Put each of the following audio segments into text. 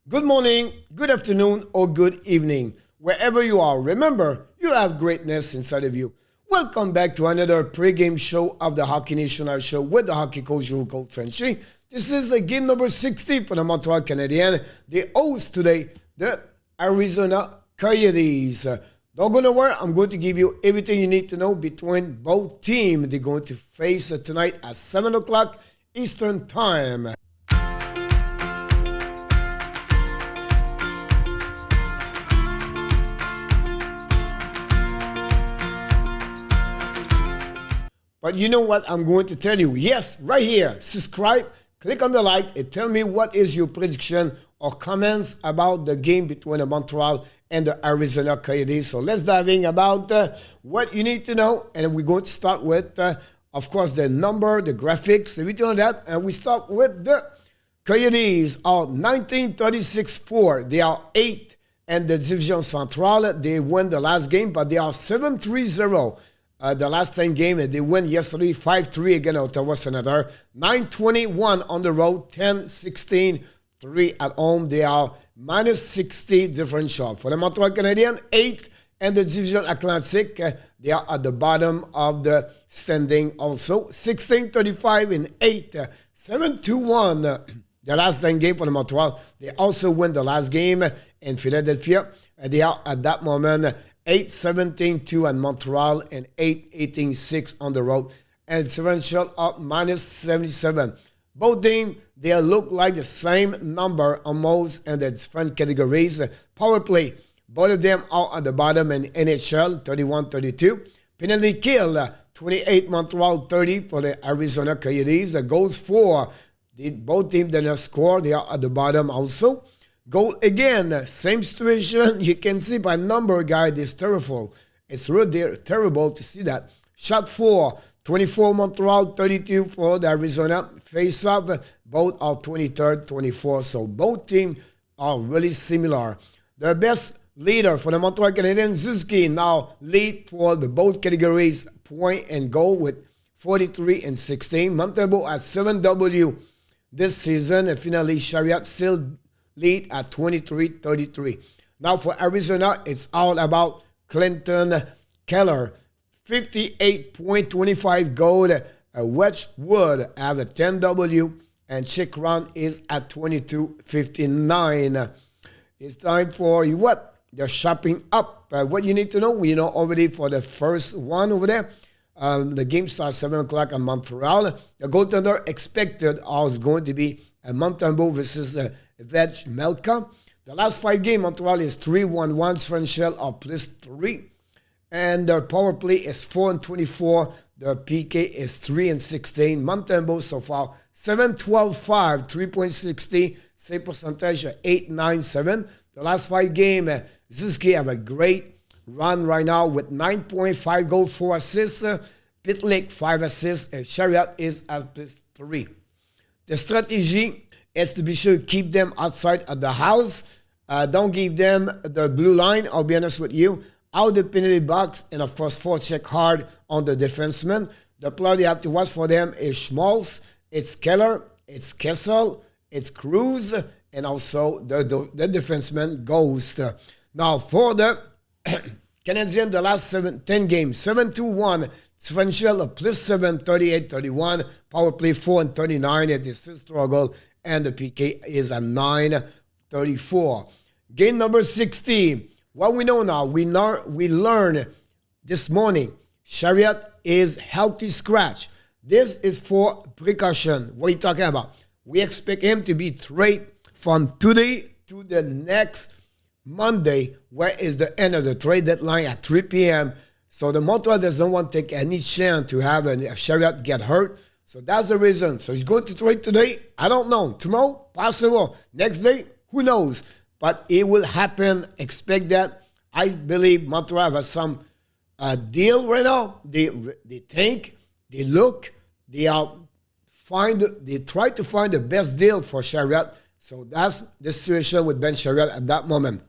Good morning, good afternoon, or good evening. Wherever you are, remember, you have greatness inside of you. Welcome back to another pregame show of the Hockey National Show with the hockey coach who called FRENCHY. This is game number 60 for the Montreal Canadiens. They host today the Arizona Coyotes. Don't go nowhere. I'm going to give you everything you need to know between both teams. They're going to face tonight at 7 o'clock Eastern Time. But you know what I'm going to tell you? Yes, right here. Subscribe, click on the like, and tell me what is your prediction or comments about the game between the Montreal and the Arizona Coyotes. So let's dive in about what you need to know. And we're going to start with, of course, the number, the graphics, everything like that. And we start with the Coyotes are 1936-4. They are 8th in the Division Centrale. They won the last game, but they are 7-3-0. The last 10 game, they win yesterday 5-3 against Ottawa Senators. 9-21 on the road, 10-16, 3 at home. They are minus 60 differential. For the Montreal Canadiens, 8th and the Division Atlantic, they are at the bottom of the standing also. 16-35 in 8th, 7-2-1. The last 10 game for the Montreal. They also win the last game in Philadelphia. They are at that moment 8-17-2 at Montreal and 8-18-6 on the road. And differential up minus 77. Both teams, they look like the same number almost in the different categories. Power play, both of them are at the bottom in NHL, 31-32. Penalty kill, 28 Montreal, 30 for the Arizona Coyotes. Goals for, both teams did not score. They are at the bottom also. Goal again, same situation. You can see by number, guys, it's terrible. It's really terrible to see that. Shot for 24 Montreal, 32 for the Arizona. Face up, both are 23rd, 24. So both teams are really similar. The best leader for the Montreal Canadiens, Zuski, now lead for the both categories, point and goal with 43 and 16. Montembeault at 7W this season. And finally, Chariot still lead at 23-33. Now for Arizona, it's all about Clinton Keller. 58.25 goal. Wedgwood have a 10W. And Chick Run is at 22.59. It's time for what? They're shopping up. What you need to know, we know already for the first one over there. The game starts 7 o'clock in Montreal. The goaltender expected is going to be a Montembeault versus Veg Melka. The last 5 games, Montreal is 3-1-1. Differential are plus 3. And their power play is 4-24. Their PK is 3-16. Montembeault so far 7-12-5, 3.60. Save percentage 8-9-7. The last 5 games, Zuski have a great run right now with 9.5 goals, 4 assists. Pitlick 5 assists. And Chariot is at plus 3. The strategy is to be sure to keep them outside of the house. Don't give them the blue line, I'll be honest with you. Out the penalty box, and of course, forecheck hard on the defenseman. The player you have to watch for them is Schmaltz, it's Keller, it's Kessel, it's Cruz, and also the defenseman Ghost. Now, for the Canadiens, the last 10 games, 7-2-1, differential plus 7, 38-31, power play 4-39, it is still struggle, and the PK is at 9-34. Game number 60. What we know now, we learn this morning, Chariot is healthy scratch. This is for precaution. What are you talking about? We expect him to be traded from today to the next Monday, where is the end of the trade deadline at 3 p.m. So the Montreal doesn't want to take any chance to have a Chariot get hurt. So that's the reason. So he's going to trade today? I don't know. Tomorrow? Possible. Next day? Who knows? But it will happen. Expect that. I believe Montreal has some deal right now. They think, they look, they try to find the best deal for Chariot. So that's the situation with Ben Chariot at that moment.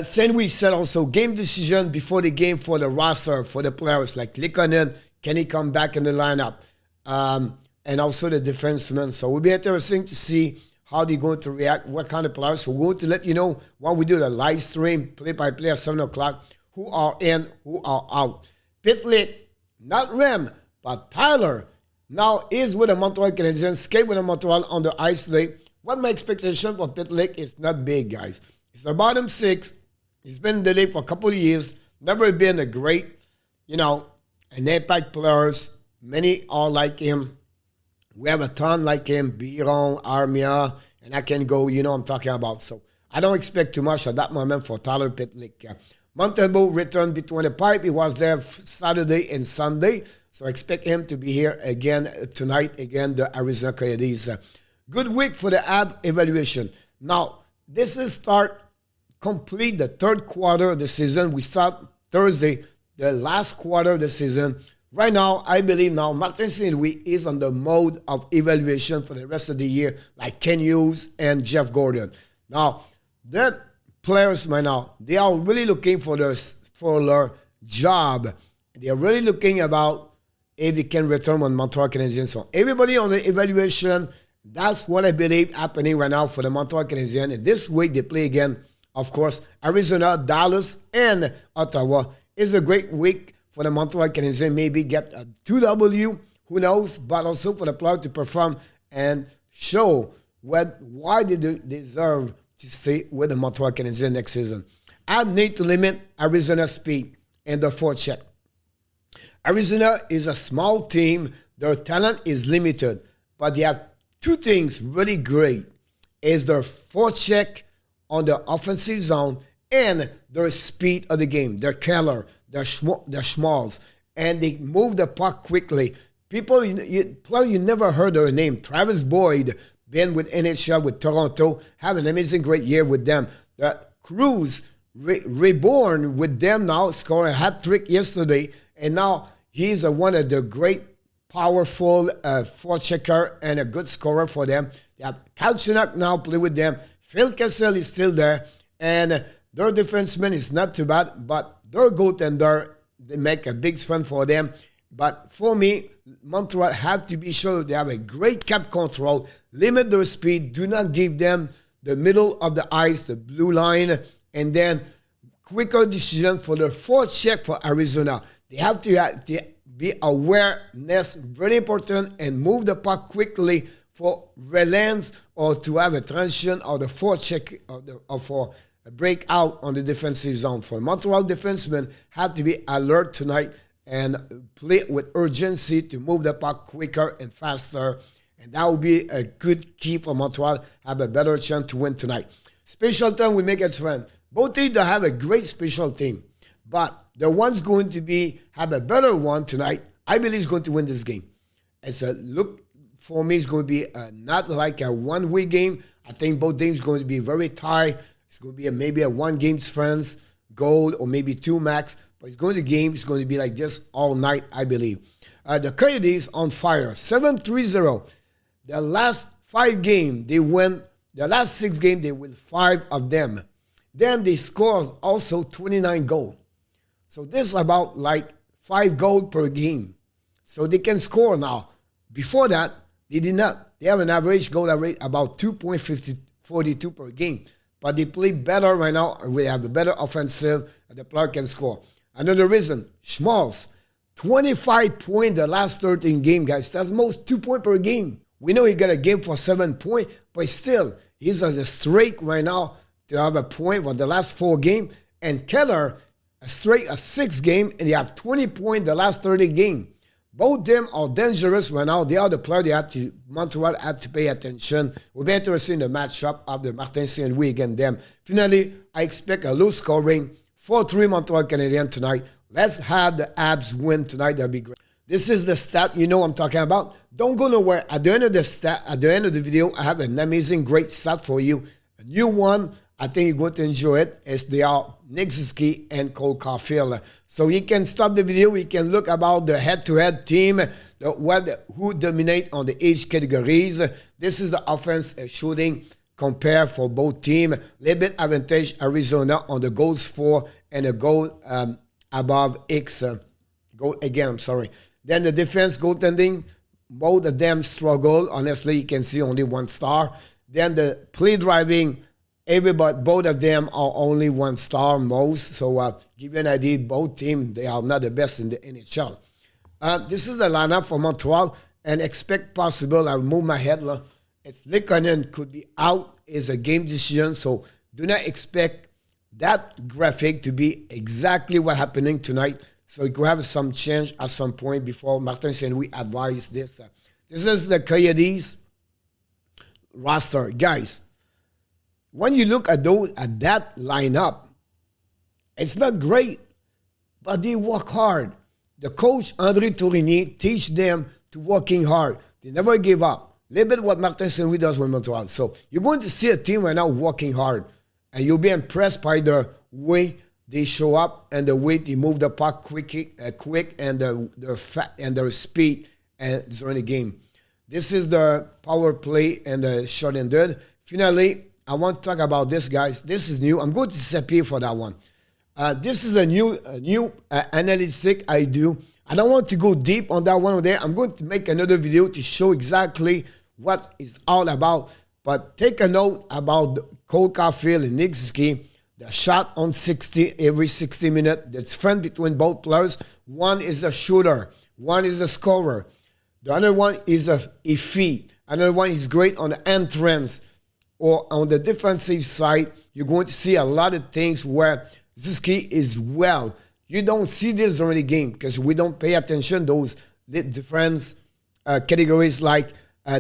St. Louis said also game decision before the game for the roster, for the players like Likonen. Can he come back in the lineup? And also the defenseman. So it will be interesting to see how they're going to react, what kind of players. So we're going to let you know when we do the live stream, play-by-play at 7 o'clock, who are in, who are out. Pitlick, not Rem, but Tyler, now is with the Montreal Canadiens, skate with the Montreal on the ice today. What my expectation for Pitlick is not big, guys. It's the bottom six. He's been in the league for a couple of years. Never been a great, an impact players. Many are like him. We have a ton like him, Biron, Armia, and I can go, I'm talking about. So I don't expect too much at that moment for Tyler Pitlick. Montembeault returned between the pipe. He was there Saturday and Sunday. So I expect him to be here again tonight, the Arizona Coyotes. Good week for the AB evaluation. Now, this is complete the third quarter of the season. We start Thursday, the last quarter of the season. Right now, I believe Martin St. Louis is on the mode of evaluation for the rest of the year, like Ken Hughes and Jeff Gordon. Now, the players right now, they are really looking for their job. They are really looking about if they can return on Montreal Canadiens. So everybody on the evaluation, that's what I believe happening right now for the Montreal Canadiens. And this week they play again, of course, Arizona, Dallas, and Ottawa. It's a great week for the Montreal Canadiens. Maybe get a 2W, who knows, but also for the player to perform and show why they deserve to stay with the Montreal Canadiens next season. I need to limit Arizona's speed in the forecheck. Arizona is a small team. Their talent is limited, but they have two things really great. Is their forecheck on the offensive zone and their speed of the game. Their Keller, their Schmaltz, and they move the puck quickly. People, you never heard their name. Travis Boyd, been with NHL, with Toronto, have an amazing great year with them. Cruz, reborn with them now, scored a hat trick yesterday, and now he's one of the great, powerful forechecker and a good scorer for them. They have Kalchunak now play with them. Phil Kessel is still there, and their defenseman is not too bad, but their goaltender, they make a big fun for them. But for me, Montreal have to be sure they have a great cap control, limit their speed, do not give them the middle of the ice, the blue line, and then quicker decision for the forecheck for Arizona. They have to be awareness, very important, and move the puck quickly for relance or to have a transition or the forecheck or for a breakout on the defensive zone. For Montreal defensemen have to be alert tonight and play with urgency to move the puck quicker and faster. And that will be a good key for Montreal, have a better chance to win tonight. Special team, we make it fun. Both teams have a great special team, but the one's going to have a better one tonight. I believe is going to win this game. It's a look for me. It's going to be not like a one-way game. I think both teams going to be very tight. It's going to be maybe a one-game difference goal or maybe two max. But it's going to be like this all night, I believe. The Coyotes on fire, 7-3-0. The last 5 games, they win. The last 6 games, they win 5 of them. Then they scored also 29 goals. So this is about like 5 goals per game. So they can score now. Before that, they did not. They have an average goal rate about 2.42 per game. But they play better right now. We have a better offensive, and the player can score. Another reason, Schmaltz, 25 points the last 13 games, guys. That's most 2 points per game. We know he got a game for 7 points, but still, he's on the streak right now to have a point for the last 4 games. And Keller, a 6 game, and they have 20 points the last 30 games. Both of them are dangerous right now. They are the player Montreal had to pay attention. We'll be interested in the matchup of the Martin St. Louis against them. Finally, I expect a low scoring 4-3 Montreal Canadiens tonight. Let's have the Abs win tonight. That'll be great. This is the stat you know I'm talking about. Don't go nowhere. At the end of the video, I have an amazing, great stat for you. A new one. I think you're going to enjoy it. They are Nick Suzuki and Cole Caulfield. So you can stop the video. You can look about the head-to-head team, who dominate on the age categories. This is the offense shooting compare for both teams. Little bit advantage Arizona on the goals for and a goal above X. Then the defense goaltending, both of them struggle. Honestly, you can see only 1 star. Then the play driving, everybody, both of them are only 1 star most. So give you an idea, both teams, they are not the best in the NHL. This is the lineup for Montreal, and expect possible, I'll move my head. It's Lehkonen could be out, is a game decision, so do not expect that graphic to be exactly what happening tonight. So you could have some change at some point before Martin St. Louis advised this. This is the Coyotes roster. Guys, when you look at that lineup, it's not great, but they work hard. The coach, André Tourigny, teach them to working hard. They never give up. A little bit what Martin St. Louis does with Montreal. So you're going to see a team right now working hard, and you'll be impressed by the way they show up and the way they move the puck quick and their speed during the game. This is the power play and the shot and dead. Finally, I want to talk about this, guys. This is new. I'm going to disappear for that one. This is a new analytic I do. I don't want to go deep on that one there. I'm going to make another video to show exactly what it's all about. But take a note about Cole Caulfield and Nick Suzuki. The shot on 60 every 60 minutes. The difference between both players. One is a shooter. One is a scorer. The other one is a feed. Another one is great on the entrance. Or on the defensive side, you're going to see a lot of things where Suzuki is well. You don't see this during the game because we don't pay attention to those different categories like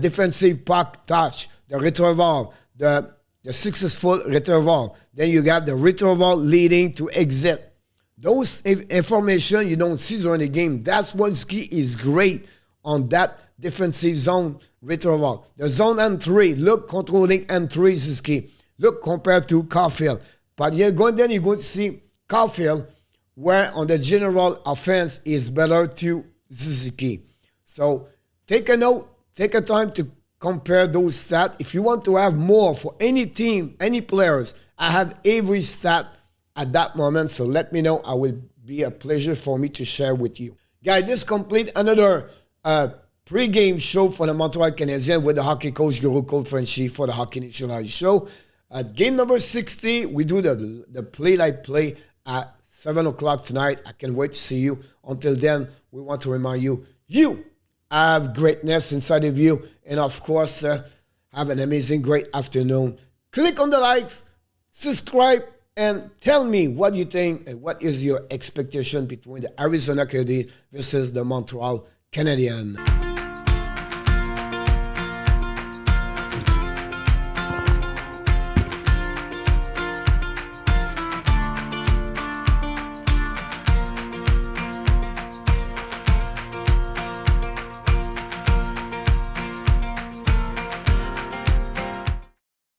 defensive puck touch, the retrieval, the successful retrieval. Then you got the retrieval leading to exit. Those information you don't see during the game. That's what Suzuki is great on that defensive zone retrieval. The zone N3, look controlling N3 Suzuki. Look compared to Caulfield. But you're going to see Caulfield where on the general offense is better to Suzuki. So take a note, take a time to compare those stats. If you want to have more for any team, any players, I have every stat at that moment. So let me know. I will be a pleasure for me to share with you. Guys, this complete another pre-game show for the Montreal Canadiens with the hockey coach Guru Cole FRENCHY for the Hockey National Show. Game number 60, we do the play-like-play at 7 o'clock tonight. I can't wait to see you. Until then, we want to remind you, you have greatness inside of you. And of course, have an amazing, great afternoon. Click on the likes, subscribe, and tell me what you think and what is your expectation between the Arizona Coyotes versus the Montreal Canadiens.